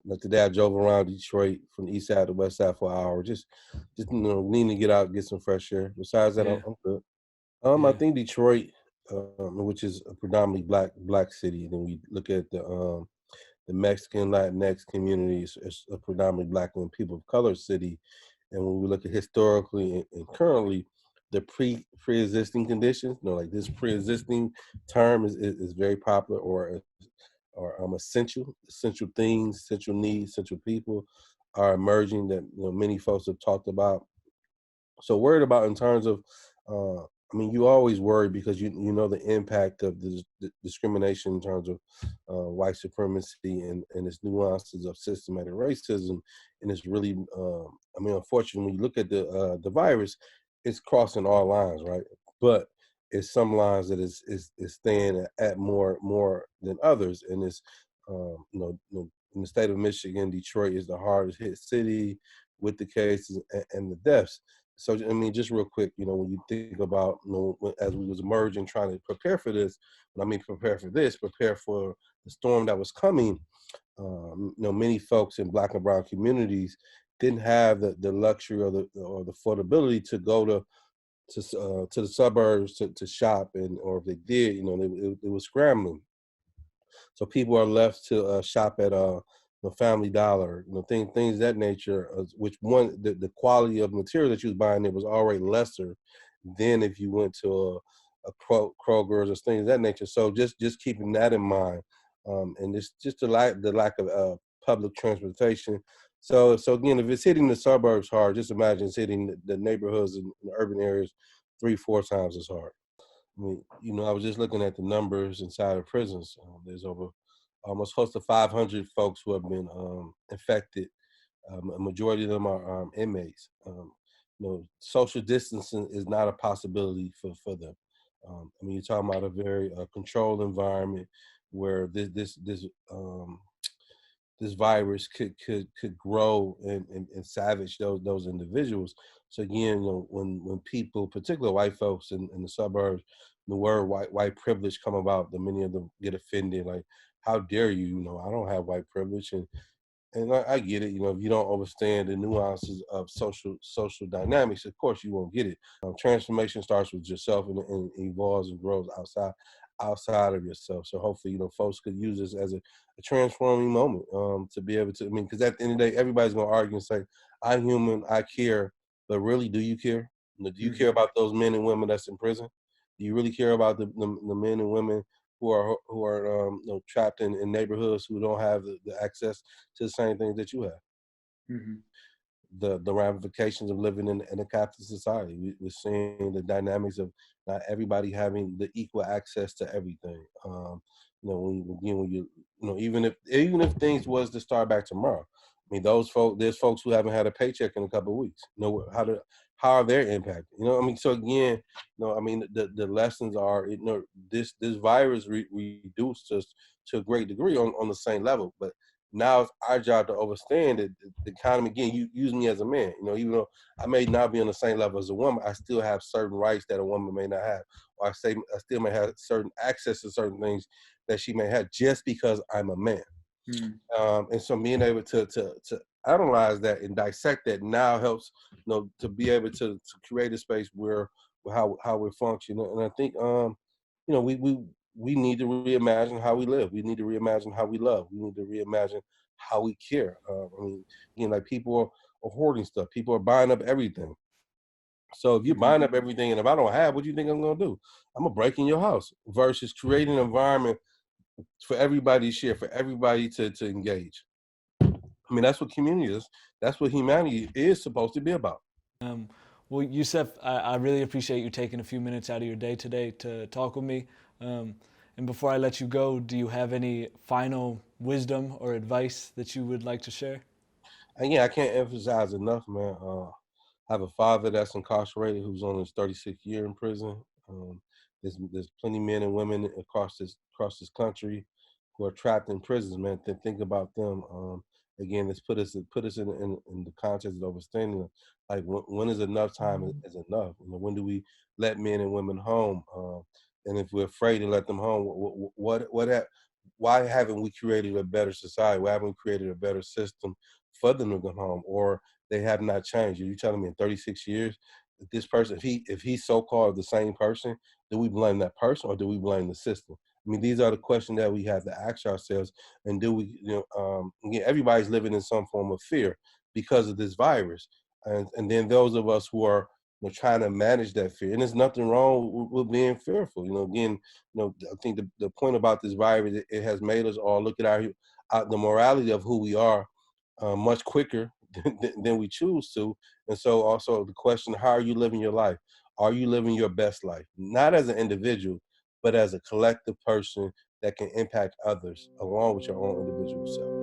Like today, I drove around Detroit from the east side to west side for an hour. Just needing to get out, get some fresh air. Besides that, Yeah, I'm good. I yeah. think Detroit, which is a predominantly black city, then we look at the Mexican Latinx community is a predominantly black and people of color city, and when we look at historically and currently, the pre-existing conditions, like this pre-existing term is very popular, or essential things, essential needs, essential people are emerging that many folks have talked about. So worried about in terms of, you always worry because you know the impact of the discrimination in terms of white supremacy and its nuances of systematic racism, and it's really, unfortunately, when you look at the virus, it's crossing all lines, right? But it's some lines that is staying at more than others, and it's in the state of Michigan, Detroit is the hardest hit city with the cases and the deaths. So just real quick, when you think about, as we was emerging, trying to prepare for this, when I mean prepare for this, prepare for the storm that was coming. Many folks in Black and Brown communities didn't have the luxury or the affordability to go to the suburbs to shop, and or if they did, it was scrambling. So people are left to shop at the Family Dollar, things that nature. Which one, the quality of material that you was buying there was already lesser than if you went to Kroger's or things of that nature. So just keeping that in mind, and it's just the lack of public transportation. So again, if it's hitting the suburbs hard, just imagine it's hitting the neighborhoods and the urban areas 3-4 times as hard. I was just looking at the numbers inside of prisons. There's over almost close to 500 folks who have been infected. A majority of them are inmates. Social distancing is not a possibility for them. You're talking about a very controlled environment where this virus could grow and savage those individuals. So again, when people, particularly white folks in the suburbs, the word white privilege come about, that many of them get offended. Like, how dare you? I don't have white privilege, and I get it. If you don't understand the nuances of social dynamics, of course you won't get it. Transformation starts with yourself and evolves and grows outside of yourself. So hopefully, folks could use this as a transforming moment, to be able to. Because at the end of the day, everybody's gonna argue and say, "I'm human, I care," but really, do you care? Do you care Hmm. about those men and women that's in prison? Do you really care about the men and women who are trapped in neighborhoods who don't have the access to the same things that you have? Hmm. The ramifications of living in a capitalist society. We're seeing the dynamics of not everybody having the equal access to everything. Even if things was to start back tomorrow, there's folks who haven't had a paycheck in a couple of weeks. How are their impact? So again, the lessons are, this virus reduced us to a great degree on the same level, but now it's our job to understand that the economy, again, you use me as a man, even though I may not be on the same level as a woman, I still have certain rights that a woman may not have, or I still may have certain access to certain things that she may have just because I'm a man. Hmm. And so being able to analyze that and dissect that now helps, to be able to create a space where how we function. And I think, you know, we we we need to reimagine how we live. We need to reimagine how we love. We need to reimagine how we care. Like people are hoarding stuff. People are buying up everything. So if you're Hmm. buying up everything, and if I don't have, what do you think I'm gonna do? I'm gonna break in your house. Versus creating an environment for everybody to share, for everybody to engage. That's what community is. That's what humanity is supposed to be about. Um, well, Yusef, I really appreciate you taking a few minutes out of your day today to talk with me. Um, and before I let you go, do you have any final wisdom or advice that you would like to share? And yeah, I can't emphasize enough, man. I have a father that's incarcerated who's on his 36th year in prison. There's plenty of men and women across this country who are trapped in prisons, man. Think about them. Again, let's put us in the context of understanding, like when is enough time is enough. When do we let men and women home? And if we're afraid to let them home, why haven't we created a better society? Why haven't we created a better system for them to go home? Or they have not changed. Are you telling me in 36 years that this person, if he's so-called the same person, do we blame that person or do we blame the system? I mean, these are the questions that we have to ask ourselves. And do we, again, everybody's living in some form of fear because of this virus. And then those of us who are trying to manage that fear. And there's nothing wrong with being fearful. Again, I think the point about this virus, it has made us all look at the morality of who we are much quicker than we choose to. And so also the question, how are you living your life? Are you living your best life? Not as an individual, but as a collective person that can impact others along with your own individual self.